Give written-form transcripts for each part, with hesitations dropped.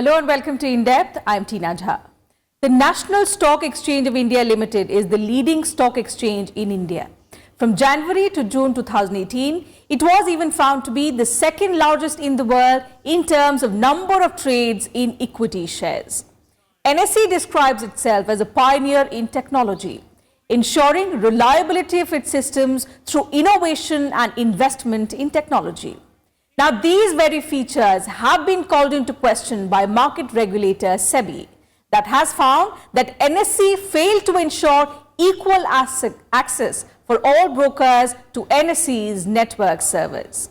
Hello and welcome to In Depth. I'm Tina Jha. The National Stock Exchange of India Limited is the leading stock exchange in India. From January to June 2018, it was even found to be the second largest in the world in terms of number of trades in equity shares. NSE describes itself as a pioneer in technology, ensuring reliability of its systems through innovation and investment in technology. Now, these very features have been called into question by market regulator SEBI, that has found that NSE failed to ensure equal access for all brokers to NSE's network servers.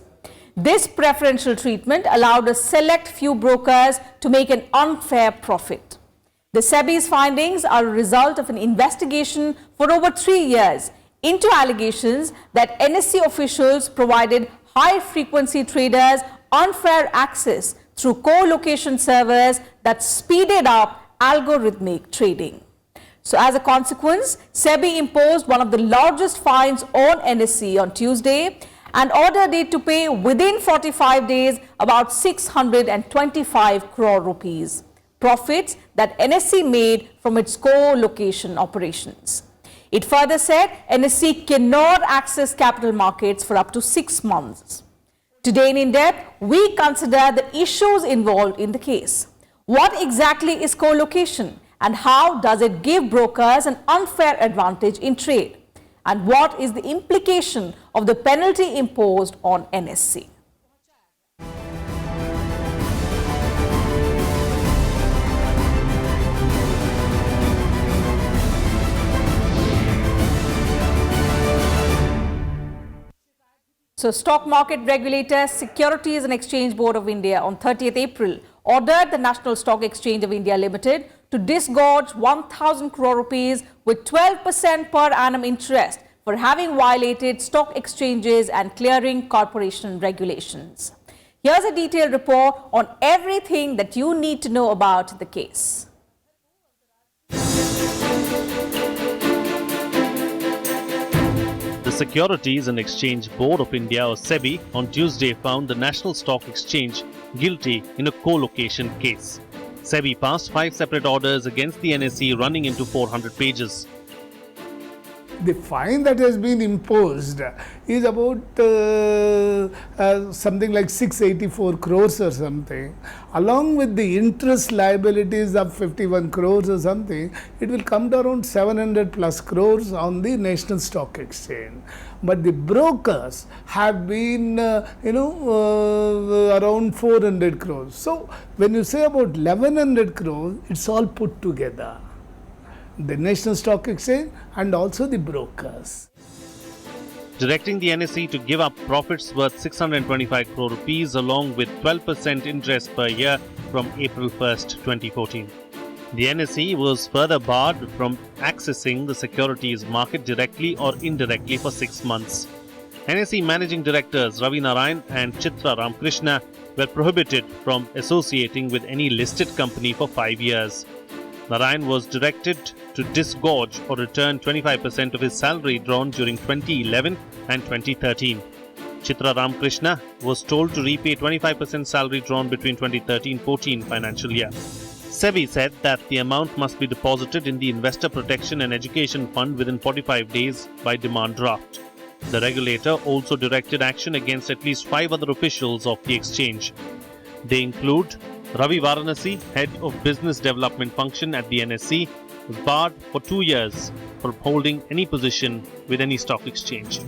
This preferential treatment allowed a select few brokers to make an unfair profit. The SEBI's findings are a result of an investigation for over 3 years into allegations that NSE officials provided high-frequency traders unfair access through co-location servers that speeded up algorithmic trading. So as a consequence, SEBI imposed one of the largest fines on NSE on Tuesday and ordered it to pay within 45 days about 625 crore rupees, profits that NSE made from its co-location operations. It further said NSE cannot access capital markets for up to 6 months. Today in Depth, we consider the issues involved in the case. What exactly is co-location and how does it give brokers an unfair advantage in trade? And what is the implication of the penalty imposed on NSE? So, Stock Market Regulator, Securities and Exchange Board of India on 30th April ordered the National Stock Exchange of India Limited to disgorge 1,000 crore rupees with 12% per annum interest for having violated stock exchanges and clearing corporation regulations. Here's a detailed report on everything that you need to know about the case. The Securities and Exchange Board of India, or SEBI, on Tuesday found the National Stock Exchange guilty in a co-location case. SEBI passed 5 separate orders against the NSE running into 400 pages. The fine that has been imposed is about something like 684 crores or something. Along with the interest liabilities of 51 crores or something, it will come to around 700 plus crores on the National Stock Exchange. But the brokers have been, around 400 crores. So when you say about 1100 crores, it's all put together. The National Stock Exchange and also the brokers. Directing the NSE to give up profits worth 625 crore rupees along with 12% interest per year from April 1st, 2014. The NSE was further barred from accessing the securities market directly or indirectly for 6 months. NSE Managing Directors Ravi Narayan and Chitra Ramkrishna were prohibited from associating with any listed company for 5 years. Narayan was directed to disgorge or return 25% of his salary drawn during 2011 and 2013. Chitra Ramkrishna was told to repay 25% salary drawn between 2013-14 financial year. SEBI said that the amount must be deposited in the Investor Protection and Education Fund within 45 days by demand draft. The regulator also directed action against at least 5 other officials of the exchange. They include Ravi Varanasi, head of business development function at the NSE, was barred for 2 years for holding any position with any stock exchange.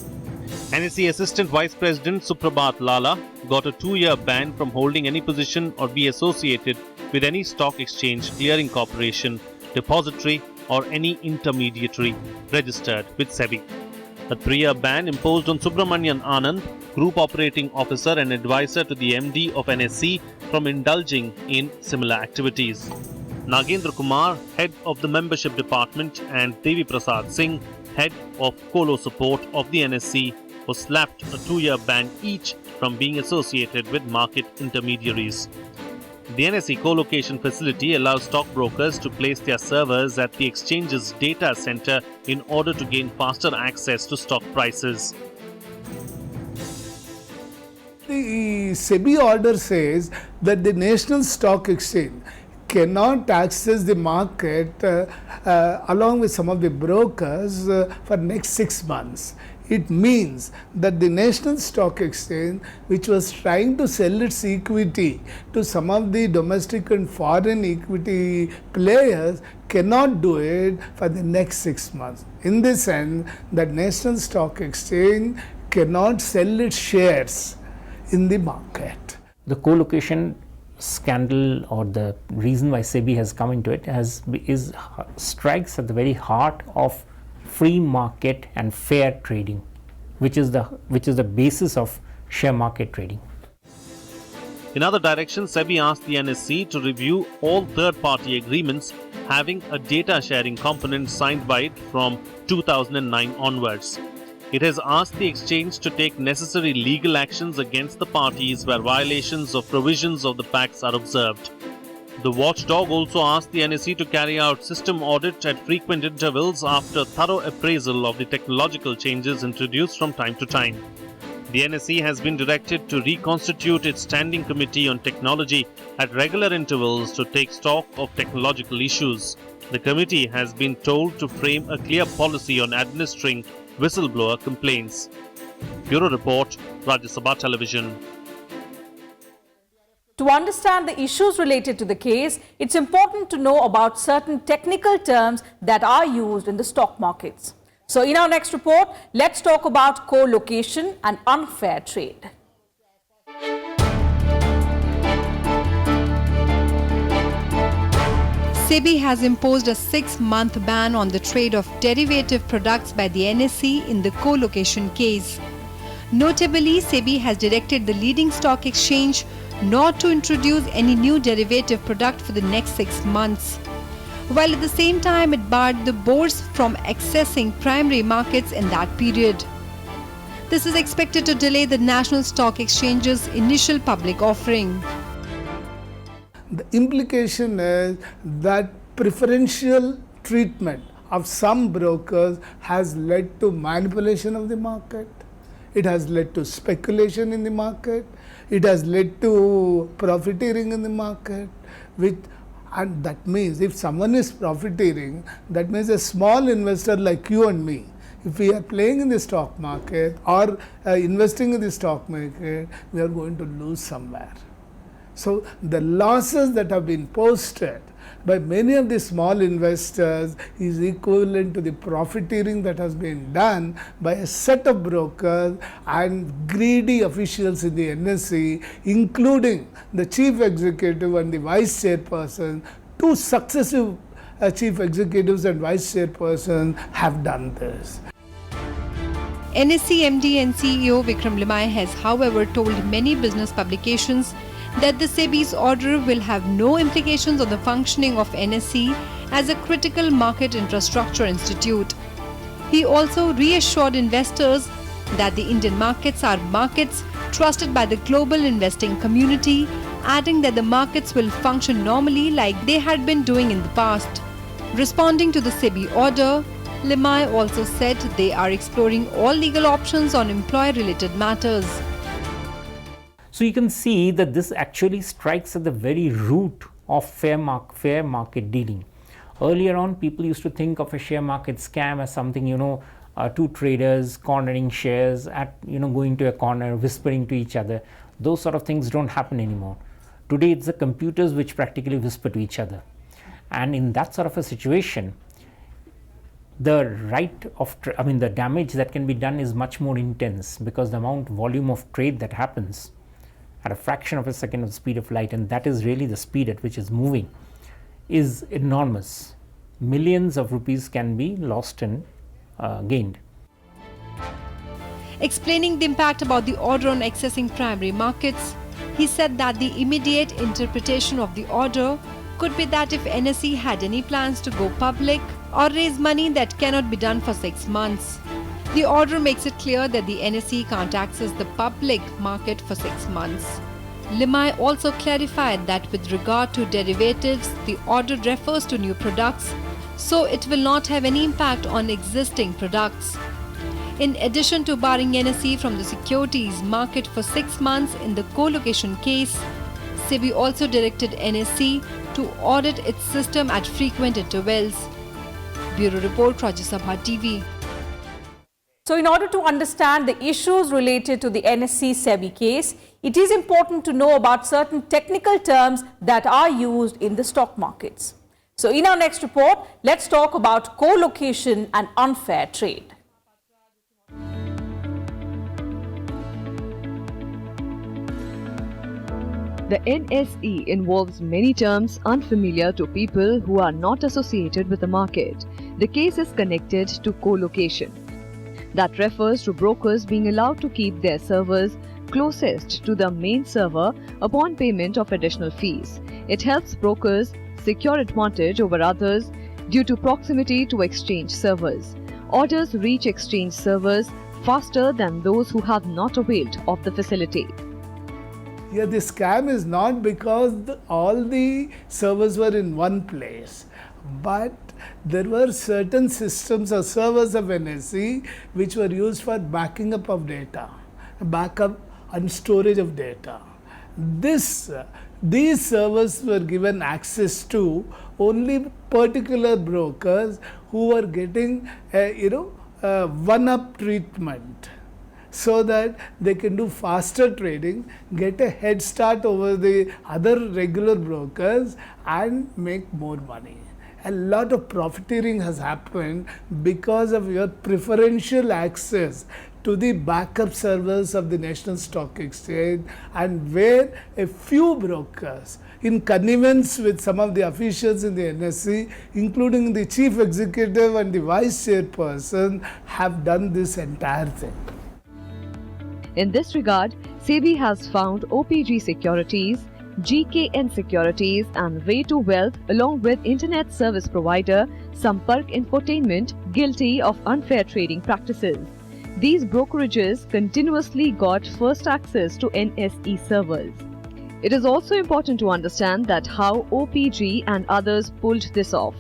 NSE Assistant Vice President Suprabhat Lala got a 2-year ban from holding any position or be associated with any stock exchange, clearing corporation, depository or any intermediary registered with SEBI. A 3-year ban imposed on Subramanian Anand, Group Operating Officer and Advisor to the MD of NSE, from indulging in similar activities. Nagendra Kumar, Head of the Membership Department, and Devi Prasad Singh, Head of Colo Support of the NSE, was slapped a 2-year ban each from being associated with market intermediaries. The NSE co-location facility allows stockbrokers to place their servers at the exchange's data center in order to gain faster access to stock prices. The SEBI order says that the National Stock Exchange cannot access the market along with some of the brokers for next 6 months. It means that the National Stock Exchange, which was trying to sell its equity to some of the domestic and foreign equity players, cannot do it for the next 6 months. In this sense, the National Stock Exchange cannot sell its shares in the market. The co-location scandal, or the reason why SEBI has come into it, strikes at the very heart of free market and fair trading, which is the basis of share market trading. In other direction, SEBI asked the NSE to review all third-party agreements having a data sharing component signed by it from 2009 onwards. It has asked the exchange to take necessary legal actions against the parties where violations of provisions of the pacts are observed. The watchdog also asked the NSE to carry out system audit at frequent intervals after thorough appraisal of the technological changes introduced from time to time. The NSE has been directed to reconstitute its standing committee on technology at regular intervals to take stock of technological issues. The committee has been told to frame a clear policy on administering whistleblower complaints. Bureau Report, Rajya Sabha Television. To understand the issues related to the case, it's important to know about certain technical terms that are used in the stock markets. So in our next report, let's talk about co-location and unfair trade. SEBI has imposed a 6-month ban on the trade of derivative products by the NSE in the co-location case. Notably, SEBI has directed the leading stock exchange not to introduce any new derivative product for the next 6 months, while at the same time it barred the bourse from accessing primary markets in that period. This is expected to delay the National Stock Exchange's initial public offering. The implication is that preferential treatment of some brokers has led to manipulation of the market. It has led to speculation in the market. It has led to profiteering in the market. And that means if someone is profiteering, that means a small investor like you and me, if we are playing in the stock market or investing in the stock market, we are going to lose somewhere. So the losses that have been posted by many of the small investors is equivalent to the profiteering that has been done by a set of brokers and greedy officials in the NSE, including the chief executive and the vice chairperson. Two successive chief executives and vice chairpersons have done this. NSE MD and CEO Vikram Limai has, however, told many business publications that the SEBI's order will have no implications on the functioning of NSE as a critical market infrastructure institute. He also reassured investors that the Indian markets are markets trusted by the global investing community, adding that the markets will function normally like they had been doing in the past. Responding to the SEBI order, Limai also said they are exploring all legal options on employee-related matters. So you can see that this actually strikes at the very root of fair market dealing. Earlier on, people used to think of a share market scam as something, two traders cornering shares at, going to a corner, whispering to each other. Those sort of things don't happen anymore. Today, it's the computers which practically whisper to each other. And in that sort of a situation, the the damage that can be done is much more intense, because the volume of trade that happens at a fraction of a second of the speed of light, and that is really the speed at which it's moving, is enormous. Millions of rupees can be lost and gained. Explaining the impact about the order on accessing primary markets, he said that the immediate interpretation of the order could be that if NSE had any plans to go public or raise money, that cannot be done for 6 months. The order makes it clear that the NSE can't access the public market for 6 months. Limai also clarified that with regard to derivatives, the order refers to new products, so it will not have any impact on existing products. In addition to barring NSE from the securities market for 6 months in the co-location case, SEBI also directed NSE to audit its system at frequent intervals. Bureau Report, Rajya Sabha TV. So in order to understand the issues related to the NSE SEBI case, it is important to know about certain technical terms that are used in the stock markets. So in our next report, let's talk about co-location and unfair trade. The NSE involves many terms unfamiliar to people who are not associated with the market. The case is connected to co-location. That refers to brokers being allowed to keep their servers closest to the main server upon payment of additional fees. It helps brokers secure advantage over others due to proximity to exchange servers. Orders reach exchange servers faster than those who have not availed of the facility. Yeah, the scam is not because all the servers were in one place, but there were certain systems or servers of NSE which were used for backing up of data, backup and storage of data. These servers were given access to only particular brokers who were getting one-up treatment, so that they can do faster trading, get a head start over the other regular brokers and make more money. A lot of profiteering has happened because of your preferential access to the backup servers of the National Stock Exchange, and where a few brokers, in connivance with some of the officials in the NSE, including the chief executive and the vice chairperson, have done this entire thing. In this regard, SEBI has found OPG Securities, GKN Securities and Way to Wealth along with internet service provider Sampark Infotainment guilty of unfair trading practices. These brokerages continuously got first access to NSE servers. It is also important to understand that how OPG and others pulled this off.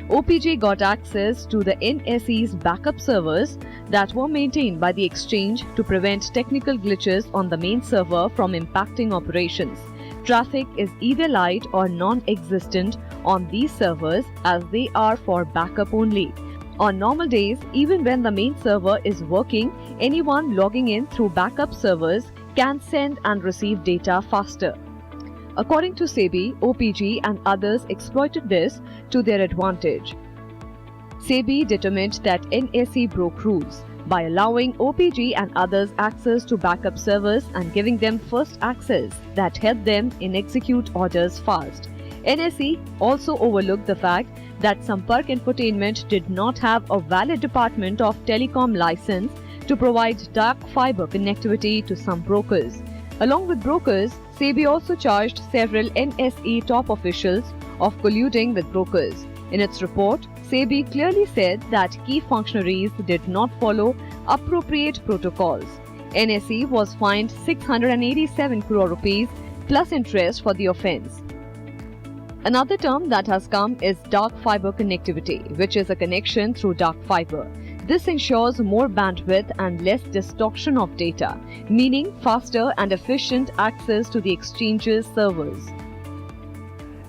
OPG got access to the NSE's backup servers that were maintained by the exchange to prevent technical glitches on the main server from impacting operations. Traffic is either light or non-existent on these servers as they are for backup only. On normal days, even when the main server is working, anyone logging in through backup servers can send and receive data faster. According to SEBI, OPG and others exploited this to their advantage. SEBI determined that NSE broke rules by allowing OPG and others access to backup servers and giving them first access that helped them in execute orders fast. NSE also overlooked the fact that Sampark Infotainment did not have a valid Department of Telecom license to provide dark fiber connectivity to some brokers. Along with brokers, SEBI also charged several NSE top officials of colluding with brokers. In its report, SEBI clearly said that key functionaries did not follow appropriate protocols. NSE was fined 687 crore rupees plus interest for the offence. Another term that has come is dark fiber connectivity, which is a connection through dark fiber. This ensures more bandwidth and less distortion of data, meaning faster and efficient access to the exchange's servers.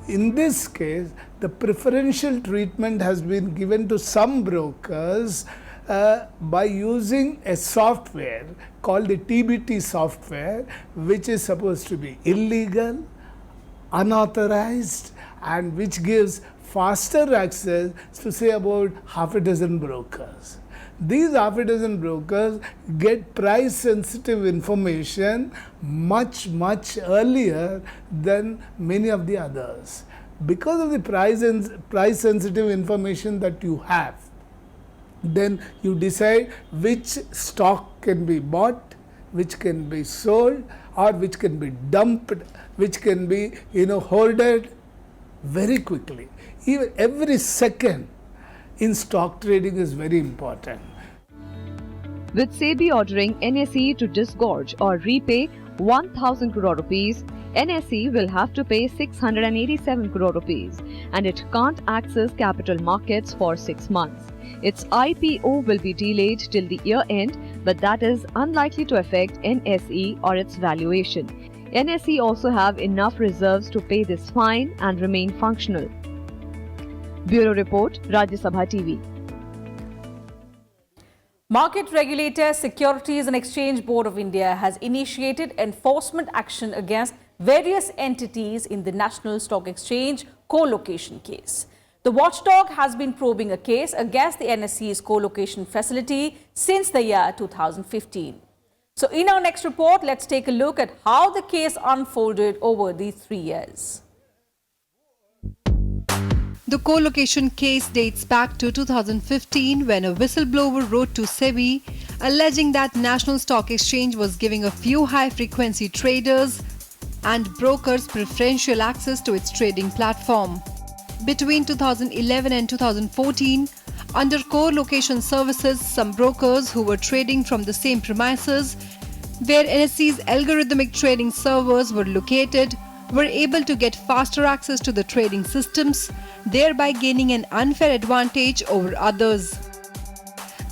In this case, the preferential treatment has been given to some brokers by using a software called the TBT software, which is supposed to be illegal, unauthorized, and which gives faster access to say about half a dozen brokers. These half a dozen brokers get price sensitive information much earlier than many of the others. Because of the price sensitive information that you have, then you decide which stock can be bought, which can be sold, or which can be dumped, which can be hoarded very quickly. Even every second in stock trading is very important. With SEBI ordering NSE to disgorge or repay 1,000 crore rupees, NSE will have to pay 687 crore rupees and it can't access capital markets for 6 months. Its IPO will be delayed till the year end, but that is unlikely to affect NSE or its valuation. NSE also have enough reserves to pay this fine and remain functional. Bureau Report, Rajya Sabha TV. Market regulator Securities and Exchange Board of India has initiated enforcement action against various entities in the National Stock Exchange co-location case. The watchdog has been probing a case against the NSE's co-location facility since the year 2015. So in our next report, let's take a look at how the case unfolded over these 3 years. The co-location case dates back to 2015 when a whistleblower wrote to SEBI alleging that National Stock Exchange was giving a few high-frequency traders and brokers preferential access to its trading platform. Between 2011 and 2014, under co-location services, some brokers who were trading from the same premises where NSE's algorithmic trading servers were located were able to get faster access to the trading systems, thereby gaining an unfair advantage over others.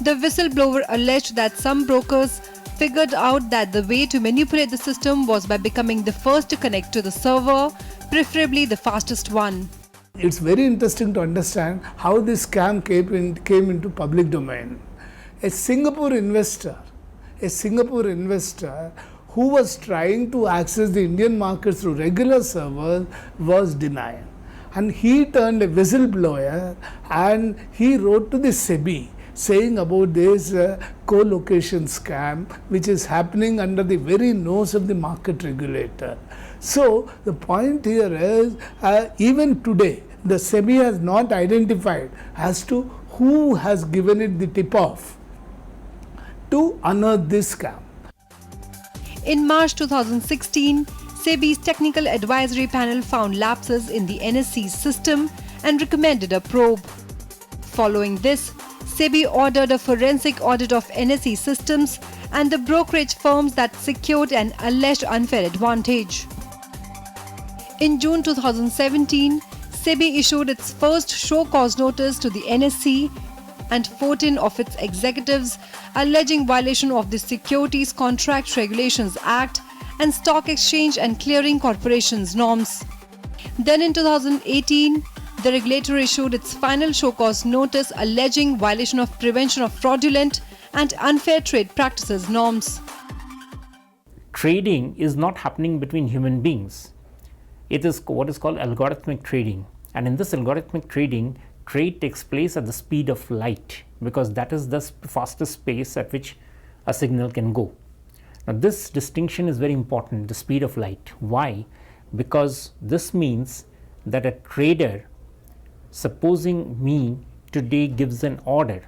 The whistleblower alleged that some brokers figured out that the way to manipulate the system was by becoming the first to connect to the server, preferably the fastest one. It's very interesting to understand how this scam came into public domain. A Singapore investor who was trying to access the Indian market through regular servers was denied. And he turned a whistleblower and he wrote to the SEBI saying about this co-location scam which is happening under the very nose of the market regulator. So the point here is even today the SEBI has not identified as to who has given it the tip-off to unearth this scam. In March 2016, SEBI's technical advisory panel found lapses in the NSE's system and recommended a probe. Following this, SEBI ordered a forensic audit of NSE systems and the brokerage firms that secured an alleged unfair advantage. In June 2017, SEBI issued its first show cause notice to the NSE and 14 of its executives alleging violation of the Securities Contract Regulations Act and Stock Exchange and Clearing Corporations norms. Then in 2018, the regulator issued its final show cause notice alleging violation of Prevention of Fraudulent and Unfair Trade Practices norms. Trading is not happening between human beings. It is what is called algorithmic trading. And in this algorithmic trading, trade takes place at the speed of light because that is the fastest pace at which a signal can go. Now this distinction is very important, the speed of light. Why? Because this means that a trader, supposing me today gives an order,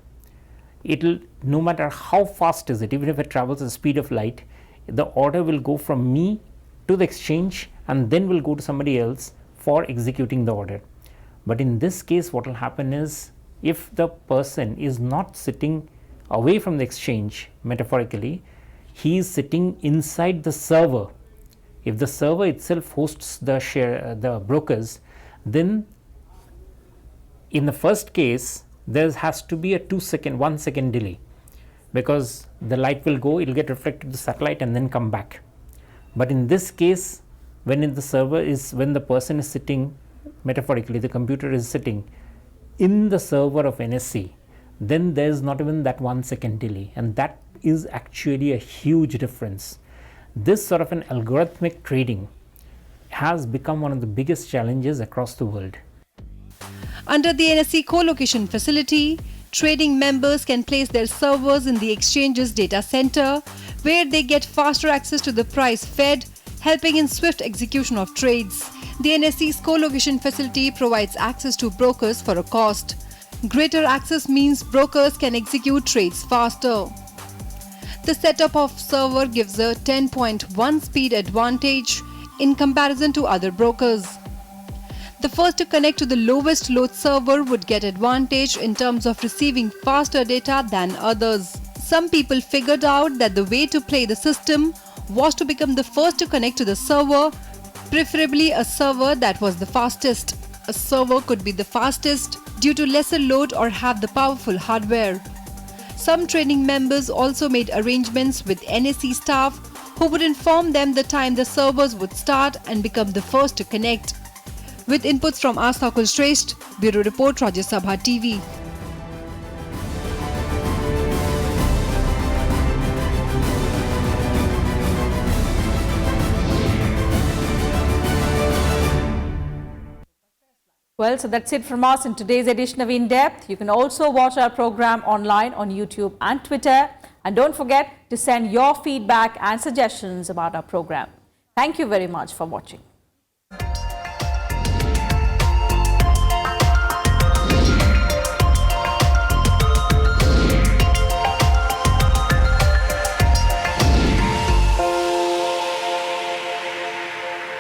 it'll, no matter how fast is it, even if it travels at the speed of light, the order will go from me to the exchange and then will go to somebody else for executing the order. But in this case, what will happen is, if the person is not sitting away from the exchange, metaphorically, he is sitting inside the server. If the server itself hosts the brokers, then in the first case, there has to be a 1 second delay, because the light will go, it will get reflected to the satellite and then come back. But in this case, when the person is sitting, metaphorically, the computer is sitting in the server of NSE, then there is not even that 1 second delay, and that is actually a huge difference. This sort of an algorithmic trading has become one of the biggest challenges across the world. Under the NSE co-location facility, trading members can place their servers in the exchange's data center, where they get faster access to the price fed, helping in swift execution of trades. The NSE's co-location facility provides access to brokers for a cost. Greater access means brokers can execute trades faster. The setup of server gives a 10.1 speed advantage in comparison to other brokers. The first to connect to the lowest load server would get advantage in terms of receiving faster data than others. Some people figured out that the way to play the system was to become the first to connect to the server, preferably a server that was the fastest. A server could be the fastest due to lesser load or have the powerful hardware. Some trading members also made arrangements with NSE staff who would inform them the time the servers would start and become the first to connect. With inputs from Astha Kulshresht, Bureau Report, Rajya Sabha TV. Well, so that's it from us in today's edition of In Depth. You can also watch our program online on YouTube and Twitter. And don't forget to send your feedback and suggestions about our program. Thank you very much for watching.